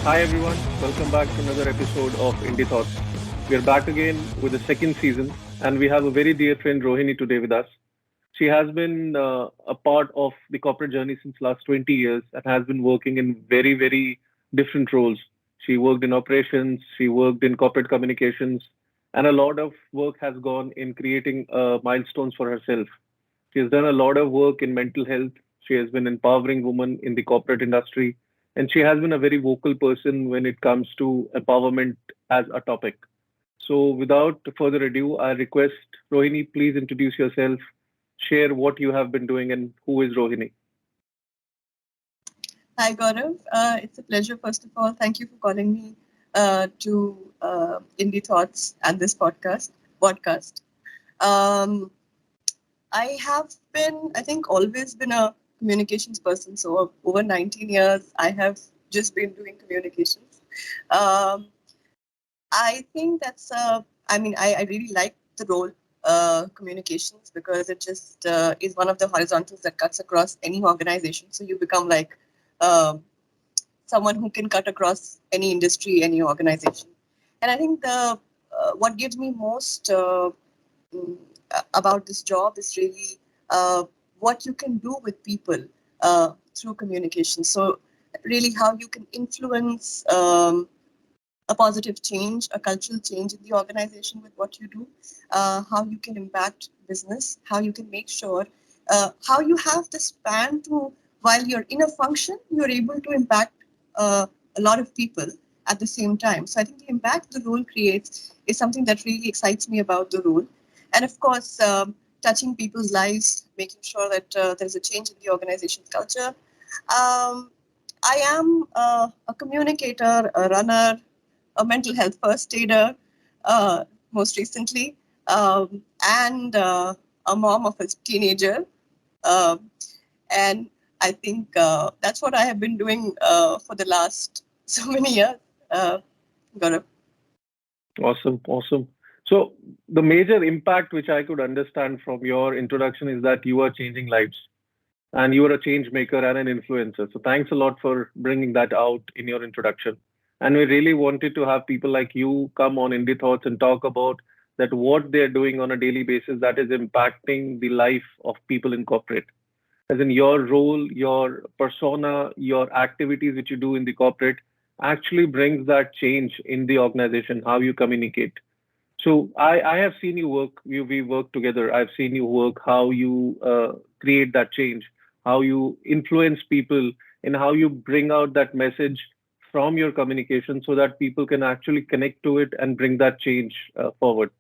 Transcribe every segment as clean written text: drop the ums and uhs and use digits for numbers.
Hi everyone, welcome back to another episode of Indie Thoughts. We are back again with the second season, and we have a very dear friend Rohini today with us. She has been a part of the corporate journey since last 20 years and has been working in very different roles. She worked in operations, she worked in corporate communications, and a lot of work has gone in creating milestones for herself. She has done a lot of work in mental health. She has been empowering women in the corporate industry, and she has been a very vocal person when it comes to empowerment as a topic. So, without further ado, I request Rohini, please introduce yourself, share what you have been doing, and who is Rohini. Hi, Gaurav. It's a pleasure, first of all. Thank you for calling me to Indie Thoughts and this podcast. Um, I have been, I think, always been a communications person. So over 19 years, I have just been doing communications. Um, I think I really like the role communications because it just is one of the horizontals that cuts across any organization. So you become like um someone who can cut across any industry, any organization. And I think the what gives me most mm, about this job is really what you can do with people through communication. So really, how you can influence a positive change, a cultural change in the organization with what you do, how you can impact business, how you can make sure, how you have the span to, while you're in a function, you're able to impact a lot of people at the same time. So I think the impact the role creates is something that really excites me about the role. And of course, touching people's lives, making sure that there's a change in the organization's culture. Um, I am a communicator, a runner, a mental health first aider, most recently, and a mom of a teenager. Um, and I think that's what I have been doing for the last so many years. Uh, Gaurav. Awesome. So, the major impact which I could understand from your introduction is that you are changing lives and you are a change maker and an influencer. So, thanks a lot for bringing that out in your introduction. And we really wanted to have people like you come on Indie Thoughts and talk about that what they're doing on a daily basis that is impacting the life of people in corporate. As in your role, your persona, your activities which you do in the corporate actually brings that change in the organization, how you communicate. So I have seen you work, we work together. I've seen you work, how you create that change, how you influence people, and how you bring out that message from your communication so that people can actually connect to it and bring that change forward.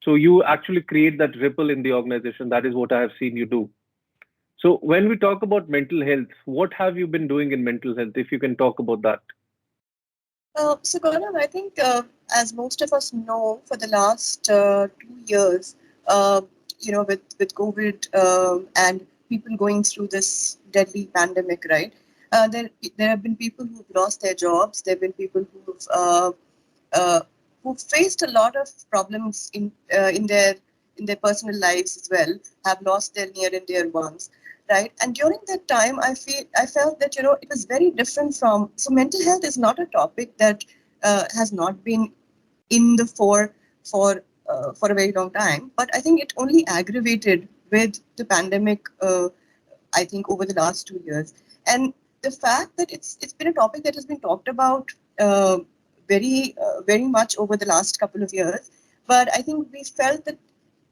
So you actually create that ripple in the organization. That is what I have seen you do. So when we talk about mental health, what have you been doing in mental health? If you can talk about that. So, Gaurav, I think as most of us know, for the last 2 years, uh, with COVID and people going through this deadly pandemic, right? There have been people who've lost their jobs. There have been people uh, who've faced a lot of problems in their personal lives as well, have lost their near and dear ones, right? And during that time, I felt that it was very different from. So mental health is not a topic that has not been in the fore for a very long time, but I think it only aggravated with the pandemic. I think over the last 2 years, and the fact that it's been a topic that has been talked about very much over the last couple of years, but I think we felt that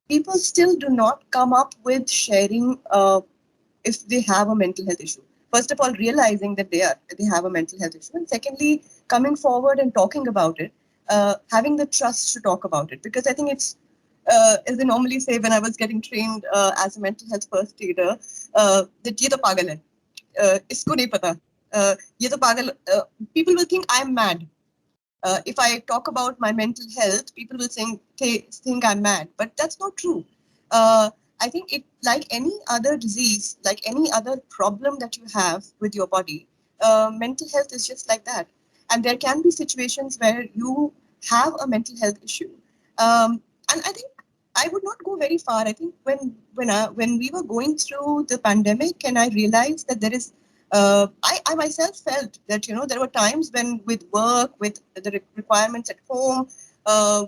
people still do not come up with sharing if they have a mental health issue. First of all, realizing that they have a mental health issue, and secondly, coming forward and talking about it, having the trust to talk about it. Because I think it's as they normally say when I was getting trained as a mental health first aider, that ये तो पागल है, इसको नहीं पता, ये तो पागल. People will think I'm mad. If I talk about my mental health, people will think I'm mad, but that's not true. I think it, like any other disease, like any other problem that you have with your body, mental health is just like that. And there can be situations where you have a mental health issue. And I think I would not go very far. I think when we were going through the pandemic, and I realized that there is I myself felt that, there were times when with work, with the requirements at home,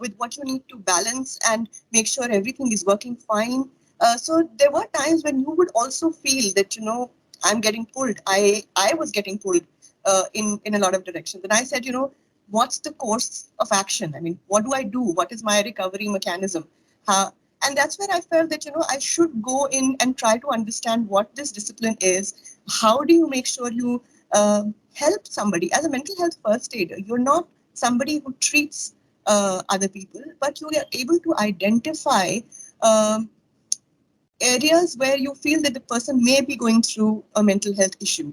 with what you need to balance and make sure everything is working fine. So there were times when you would also feel that, I'm getting pulled. I was getting pulled in a lot of directions. And I said, what's the course of action? I mean, what do I do? What is my recovery mechanism? How, and that's where I felt that, I should go in and try to understand what this discipline is. How do you make sure you help somebody? As a mental health first aider, you're not somebody who treats other people, but you are able to identify um, areas where you feel that the person may be going through a mental health issue.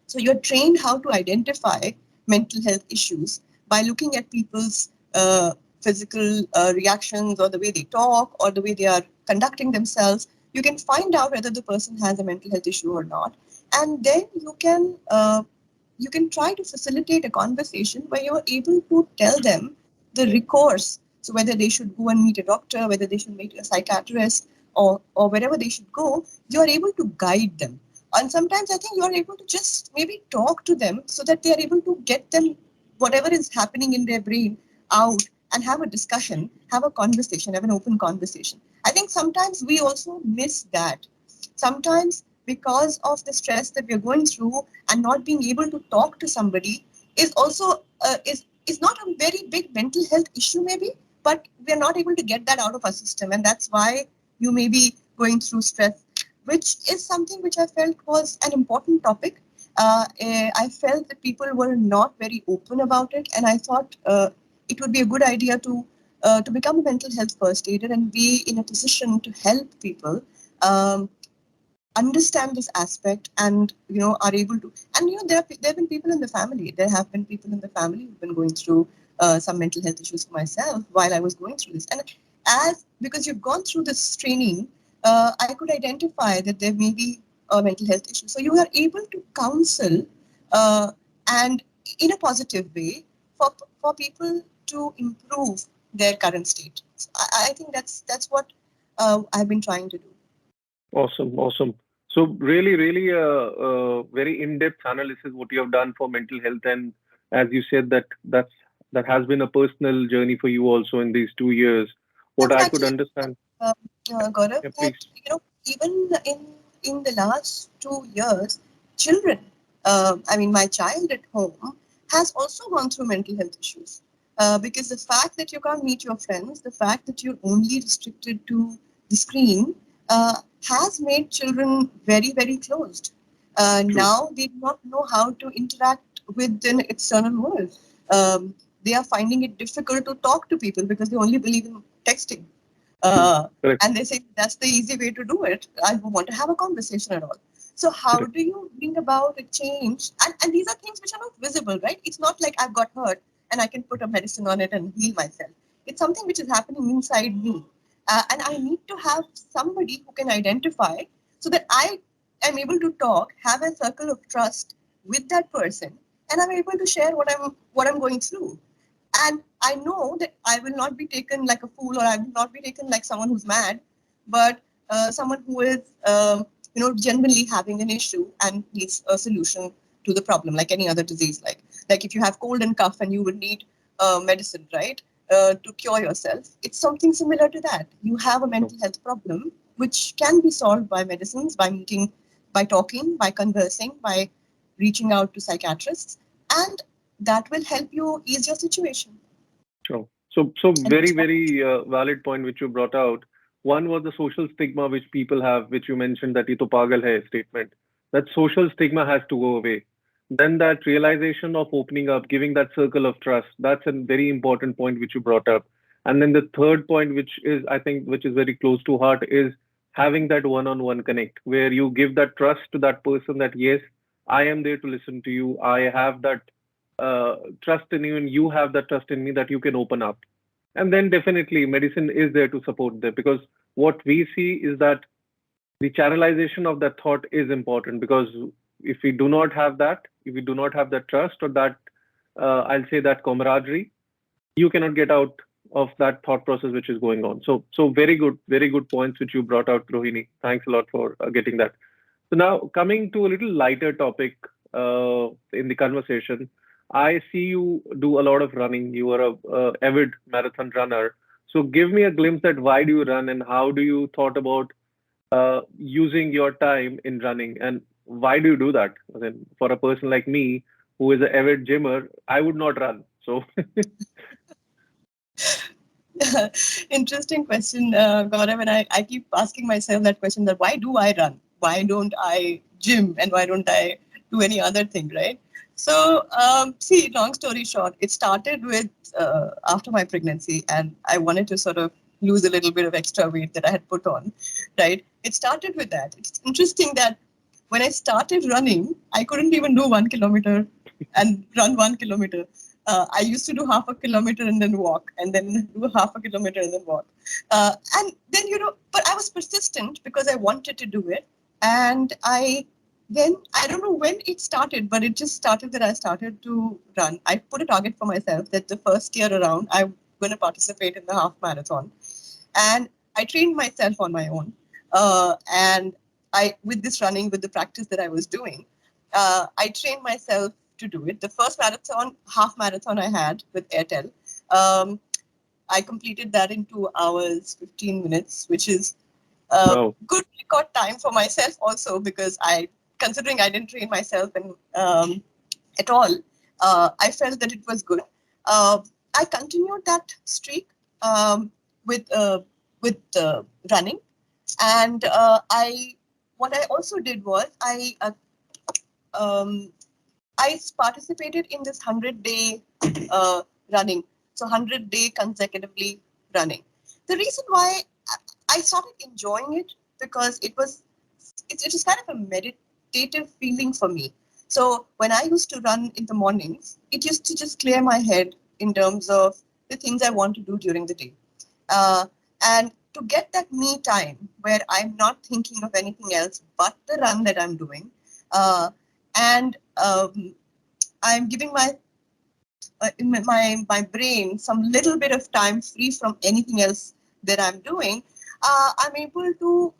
So you're trained how to identify mental health issues by looking at people's physical reactions or the way they talk or the way they are conducting themselves. You can find out whether the person has a mental health issue or not, and then you can try to facilitate a conversation where you're able to tell them the recourse. So whether they should go and meet a doctor, whether they should meet a psychiatrist, or wherever they should go, you're able to guide them. And sometimes I think you're able to just maybe talk to them so that they are able to get them whatever is happening in their brain out and have a discussion, have a conversation, have an open conversation. I think sometimes we also miss that. Sometimes because of the stress that we're going through and not being able to talk to somebody is also is not a very big mental health issue maybe, but we're not able to get that out of our system, and that's why you may be going through stress, which is something which I felt was an important topic. I felt that people were not very open about it, and I thought it would be a good idea to become a mental health first aider and be in a position to help people understand this aspect, and are able to. And there have been people in the family. There have been people in the family who've been going through some mental health issues for myself while I was going through this. And as because you've gone through this training, I could identify that there may be a mental health issue. So you are able to counsel and in a positive way for for people to improve their current state. So I think that's what I've been trying to do. Awesome, awesome. So really, really very in-depth analysis what you have done for mental health, and as you said that has been a personal journey for you also in these 2 years. I What would I could actually, understand. uh, Gaurav, Yeah, that please. even in the last 2 years, children, I mean, my child at home has also gone through mental health issues because the fact that you can't meet your friends, the fact that you're only restricted to the screen, has made children very very closed. True. Now they do not know how to interact with an external world. They are finding it difficult to talk to people because they only believe in texting. True. Uh, Correct. and they say that's the easy way to do it. I don't want to have a conversation at all. So how Correct. do you bring about a change? And these are things which are not visible, right? It's not like I've got hurt and I can put a medicine on it and heal myself. It's something which is happening inside me. And I need to have somebody who can identify so that I am able to talk, have a circle of trust with that person, and I'm able to share what I'm going through. And I know that I will not be taken like a fool, or I will not be taken like someone who's mad, but someone who is genuinely having an issue and needs a solution to the problem, like any other disease. Like if you have cold and cough and you would need medicine, right, to cure yourself, it's something similar to that. You have a True. mental health problem which can be solved by medicines, by meeting, by talking, by conversing, by reaching out to psychiatrists, and that will help you ease your situation. True. So And very, very valid point which you brought out. One was the social stigma which people have, which you mentioned, that "ये तो पागल है" statement. That social stigma has to go away. Then that realization of opening up, giving that circle of trust, that's a very important point which you brought up. And then the third point, which is, I think, which is very close to heart, is having that one-on-one connect where you give that trust to that person that, yes, I am there to listen to you. I have that trust in you, and you have that trust in me that you can open up. And then definitely medicine is there to support that, because what we see is that the channelization of that thought is important, because if we do not have that, if we do not have that trust or that, I'll say that camaraderie, you cannot get out of that thought process which is going on. So very good points which you brought out, Rohini. Thanks a lot for getting that. So now coming to a little lighter topic in the conversation, I see you do a lot of running. You are a avid marathon runner. So give me a glimpse at why do you run and how do you thought about using your time in running and why do you do that? I mean, for a person like me who is an avid gymmer, I would not run. So Interesting question, Gaurav. And I keep asking myself that question, that why do I run? Why don't I gym? And why don't I do any other thing, right? So, see, long story short, it started with after my pregnancy, and I wanted to sort of lose a little bit of extra weight that I had put on, right? It started with that. It's interesting that when I started running, I couldn't even do 1 kilometer and run 1 kilometer. I used to do half a kilometer and then walk, and then do half a kilometer and then walk. And then, but I was persistent because I wanted to do it. And then I don't know when it started, but it just started that I started to run. I put a target for myself that the first year around, I'm going to participate in the half marathon. And I trained myself on my own. And with this running, with the practice that I was doing, I trained myself to do it. The first half marathon I had with Airtel, um, I completed that in 2 hours, 15 minutes, which is a wow. good record time for myself also, because considering I didn't train myself at all, I felt that it was good. Uh, I continued that streak um, with uh, with running, and what I also did was um, I participated in this 100-day running, so 100-day consecutively running. The reason why I started enjoying it, because it was kind of a meditative feeling for me. So when I used to run in the mornings, it used to just clear my head in terms of the things I want to do during the day. Uh, and to get that me time where I'm not thinking of anything else but the run that I'm doing, and I'm giving my brain some little bit of time free from anything else that I'm doing. I'm able to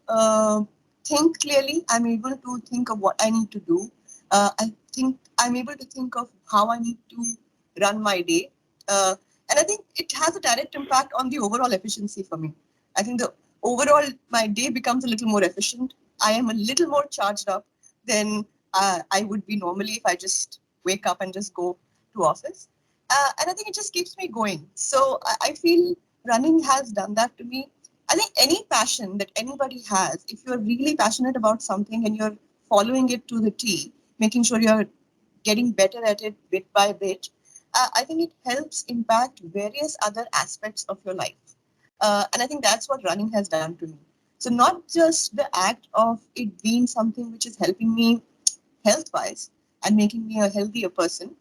think clearly. I'm able to think of what I need to do. I think I'm able to think of how I need to run my day, and I think it has a direct impact on the overall efficiency for me. I think the overall my day becomes a little more efficient. I am a little more charged up than I would be normally if I just wake up and just go to office. And I think it just keeps me going. So I feel running has done that to me. I think any passion that anybody has, if you're really passionate about something and you're following it to the T, making sure you're getting better at it bit by bit, I think it helps impact various other aspects of your life. And I think that's what running has done to me. So not just the act of it being something which is helping me health wise and making me a healthier person,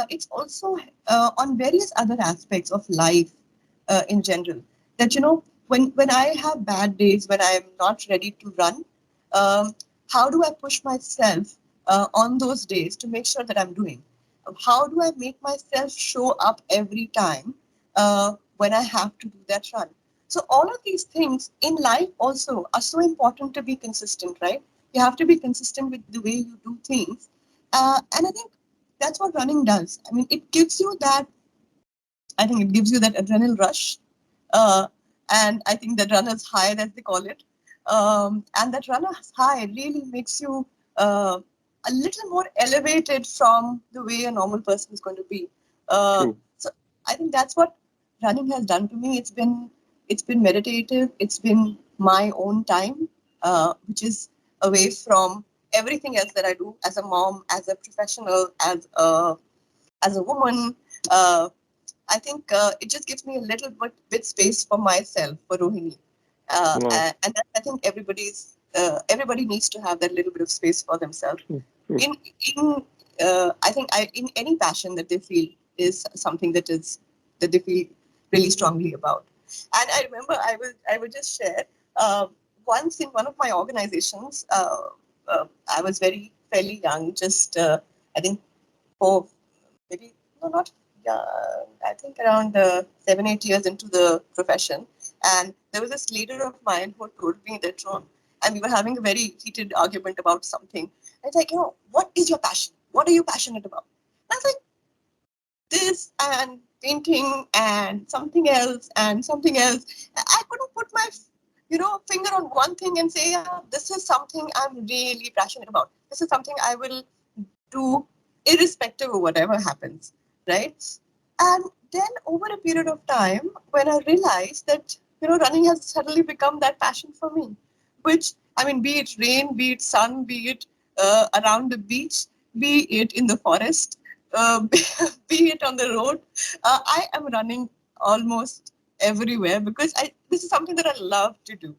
it's also on various other aspects of life in general. That, when I have bad days, when I'm not ready to run, um, how do I push myself on those days to make sure that I'm doing? How do I make myself show up every time when I have to do that run? So all of these things in life also are so important to be consistent, right? You have to be consistent with the way you do things. And I think that's what running does. I mean, I think it gives you that adrenaline rush. Uh, and I think that runner's high, as they call it. And that runner's high really makes you a little more elevated from the way a normal person is going to be. True. So I think that's what running has done to me. It's been meditative. It's been my own time, which is away from everything else that I do as a mom, as a professional, as a woman. Uh, I think it just gives me a little bit space for myself, for Rohini, Wow. and I think everybody needs to have that little bit of space for themselves. True. True. In I think in any passion that they feel is something that they feel really strongly about. And I remember I will just share once in one of my organizations. I was fairly young, just I think for maybe no, not yeah, I think around 7, 8 years into the profession. And there was this leader of mine who told me that, and we were having a very heated argument about something. And it's like, what is your passion? What are you passionate about? And I was like, this and painting and something else and something else. I couldn't put my finger on one thing and say, yeah, this is something I'm really passionate about. This is something I will do irrespective of whatever happens, right? And then over a period of time, when I realized that running has suddenly become that passion for me, which I mean, be it rain, be it sun, be it around the beach, be it in the forest, be it on the road, I am running almost everywhere because this is something that I love to do.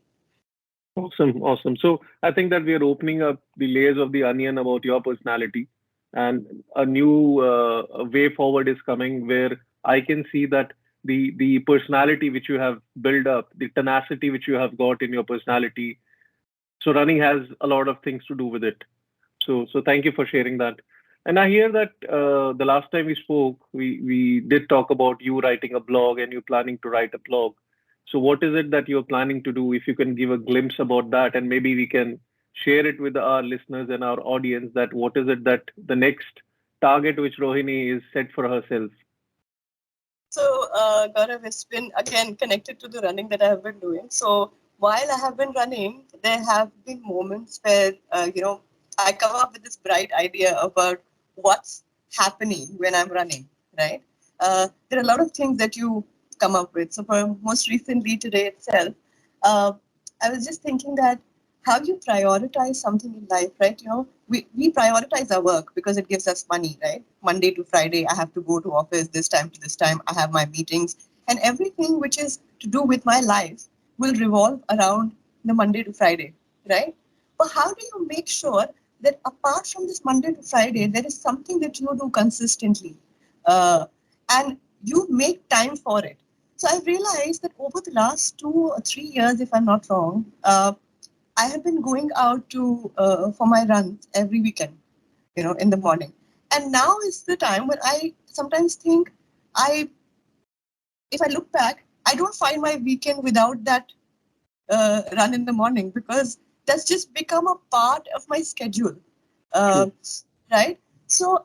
Awesome, awesome. So I think that we are opening up the layers of the onion about your personality, and a new way forward is coming where I can see that the personality which you have built up, the tenacity which you have got in your personality. So running has a lot of things to do with it. So thank you for sharing that. And I hear that the last time we spoke, we did talk about you writing a blog and you planning to write a blog. So what is it that you're planning to do? If you can give a glimpse about that, and maybe we can share it with our listeners and our audience, that what is it that the next target which Rohini is set for herself? So, Gaurav, it's been again connected to the running that I have been doing. So, while I have been running, there have been moments where, I come up with this bright idea about what's happening when I'm running, right? There are a lot of things that you come up with. So, for most recently today itself, uh, I was just thinking that how you prioritize something in life, right? We prioritize our work because it gives us money, right? Monday to Friday, I have to go to office this time to this time, I have my meetings, and everything which is to do with my life will revolve around the Monday to Friday, right? But how do you make sure that apart from this Monday to Friday, there is something that you do consistently, uh, and you make time for it? So I've realized that over the last 2 or 3 years, if I'm not wrong, I have been going out to for my runs every weekend, in the morning. And now is the time when I sometimes think, I if I look back, I don't find my weekend without that run in the morning because that's just become a part of my schedule, uh, True. right? So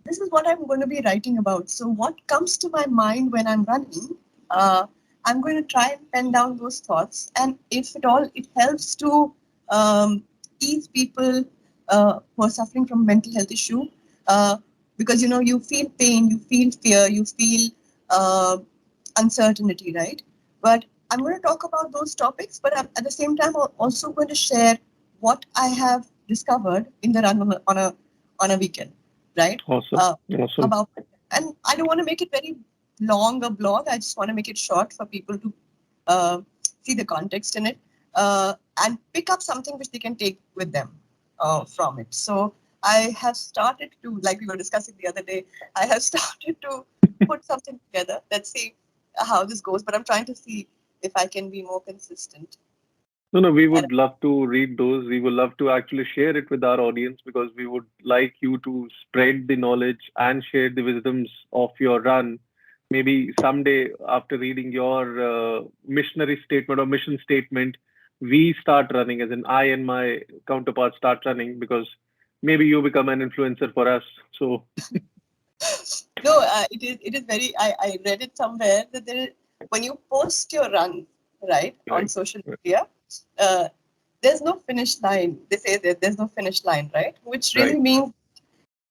this is what I'm going to be writing about. So what comes to my mind when I'm running, uh, I'm going to try and pen down those thoughts. And if at all it helps to um, ease people who are suffering from mental health issue, uh, because you feel pain, you feel fear, you feel uh, uncertainty, right? But I'm going to talk about those topics, but at the same time, I'm also going to share what I have discovered in the run on a weekend, right? Awesome. Uh, Awesome. about and I don't want to make it very long a blog. I just want to make it short for people to uh, see the context in it and pick up something which they can take with them from it. So I have started to, like we were discussing the other day, I have started to put something together. Let's see how this goes. But I'm trying to see if I can be more consistent. No, no, we And would love to read those. We would love to actually share it with our audience because we would like you to spread the knowledge and share the wisdoms of your run. Maybe someday, after reading your missionary statement or mission statement, we start running, as in I and my counterpart start running, because maybe you become an influencer for us. So, no, it is very. I read it somewhere that when you post your run right on right. social media, uh, there's no finish line. They say that there's no finish line, right? Which really Right. means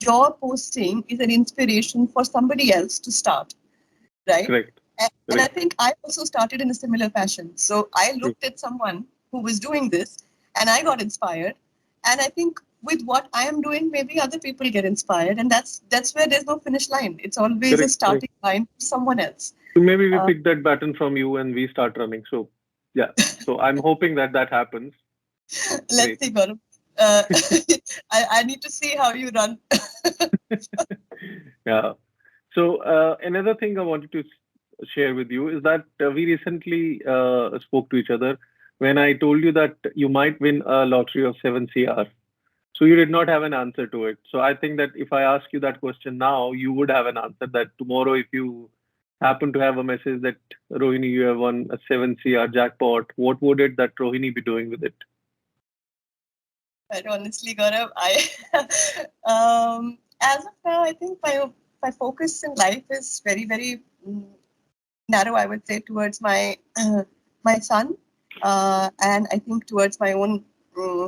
your posting is an inspiration for somebody else to start, right? Correct. And I Correct. think I also started in a similar fashion. So I True. looked at someone who was doing this and I got inspired. And I think with what I am doing, maybe other people get inspired. And that's where there's no finish line. It's always a Correct. Correct. starting line for someone else. So maybe we Uh, pick that baton from you and we start running. So, yeah. So I'm hoping that that happens. let's Great. see, Gaurav. Uh, I need to see how you run. Yeah. So another thing I wanted to share with you is that we recently spoke to each other when I told you that you might win a lottery of 7 CR. So you did not have an answer to it. So I think that if I ask you that question now, you would have an answer that tomorrow, if you happen to have a message that Rohini, you have won a 7 CR jackpot, what would it that Rohini be doing with it? But honestly, Gaurav, as of now, I think my focus in life is very, very narrow, I would say, towards my son, and I think towards my own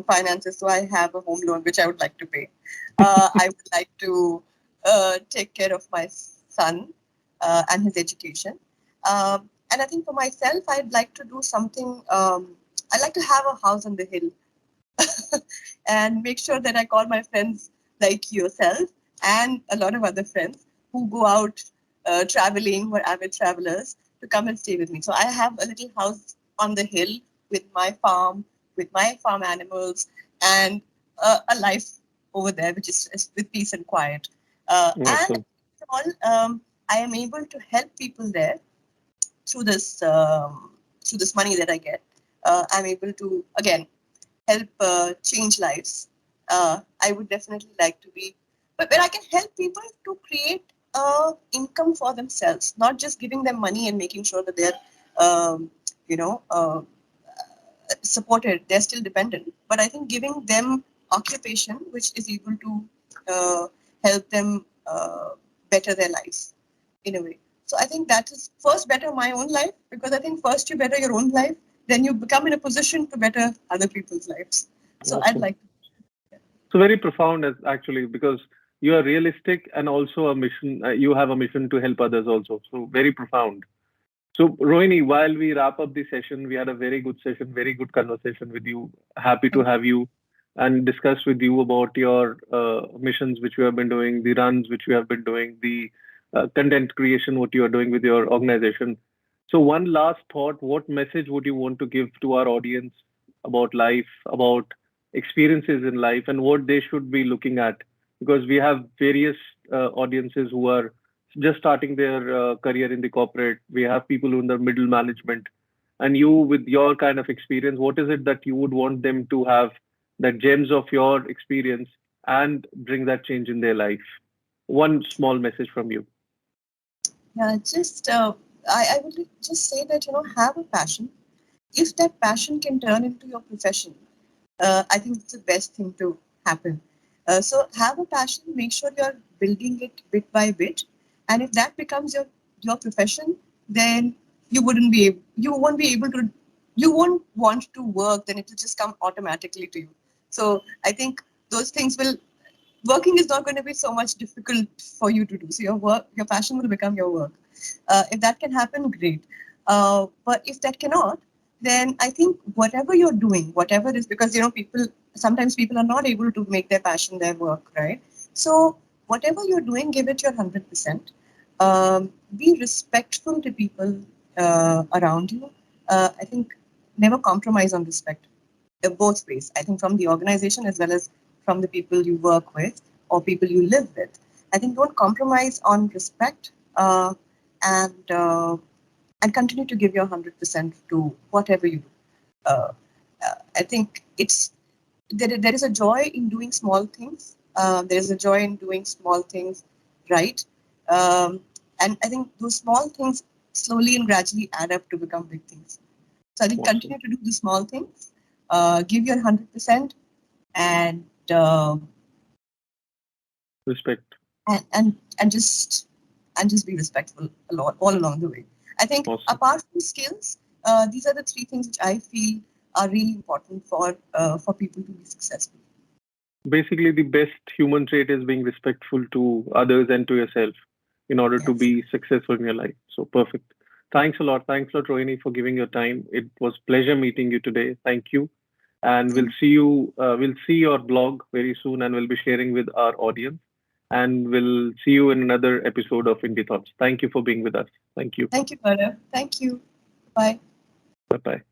finances. So I have a home loan which I would like to pay. I would like to take care of my son and his education. And I think for myself, I'd like to do something. I'd like to have a house on the hill and make sure that I call my friends like yourself and a lot of other friends who go out traveling, who are avid travelers, to come and stay with me. So I have a little house on the hill with my farm, with my farm animals, and a life over there, which is with peace and quiet. And Awesome. all, I am able to help people there through this money that I get. I'm able to again help change lives. I would definitely like to be, but where I can help people to create income for themselves, not just giving them money and making sure that they're, um, you know, supported. They're still dependent, but I think giving them occupation which is able to help them better their lives in a way. So I think that is first better my own life, because I think first you better your own life, then you become in a position to better other people's lives. So I'd Awesome. like to. So very profound as actually because you are realistic and also a mission. You have a mission to help others also. So very profound. So Rohini, while we wrap up the session, we had a very good session, very good conversation with you. Happy to Thank have you and discuss with you about your missions which you have been doing, the runs which you have been doing, the content creation what you are doing with your organization. So one last thought: what message would you want to give to our audience about life, about experiences in life, and what they should be looking at? Because we have various audiences who are just starting their career in the corporate. We have people in the middle management. And you, with your kind of experience, what is it that you would want them to have, that gems of your experience, and bring that change in their life? One small message from you. Yeah, just I would just say that have a passion. If that passion can turn into your profession, I think it's the best thing to happen. So have a passion, make sure you're building it bit by bit, and if that becomes your profession, then you won't be able to, you won't want to work. Then it will just come automatically to you. So I think those things will, working is not going to be so much difficult for you to do. So your passion will become your work. If that can happen, great. But if that cannot, then I think whatever you're doing, whatever it is, because sometimes people are not able to make their passion their work, right? So whatever you're doing, give it your 100%. Be respectful to people around you. I think never compromise on respect, both ways. I think from the organization as well as from the people you work with or people you live with. I think don't compromise on respect, and and continue to give your 100% to whatever you do. Uh, I think there is a joy in doing small things. There is a joy in doing small things right, um, and I think those small things slowly and gradually add up to become big things. So I think Awesome. continue to do the small things, give your 100%, and Respect. and just be respectful a lot all along the way. I think Awesome. apart from skills, these are the three things which I feel are really important for people to be successful. Basically, the best human trait is being respectful to others and to yourself in order to Yes. be successful in your life. So perfect. Thanks a lot. Thanks a lot, Rohini, for giving your time. It was pleasure meeting you today. Thank you. And we'll Thank, see you. We'll see your blog very soon, and we'll be sharing with our audience. And we'll see you in another episode of Indie Thoughts. Thank you for being with us. Thank you. thank you, Gaurav. Thank you. Bye. Bye bye.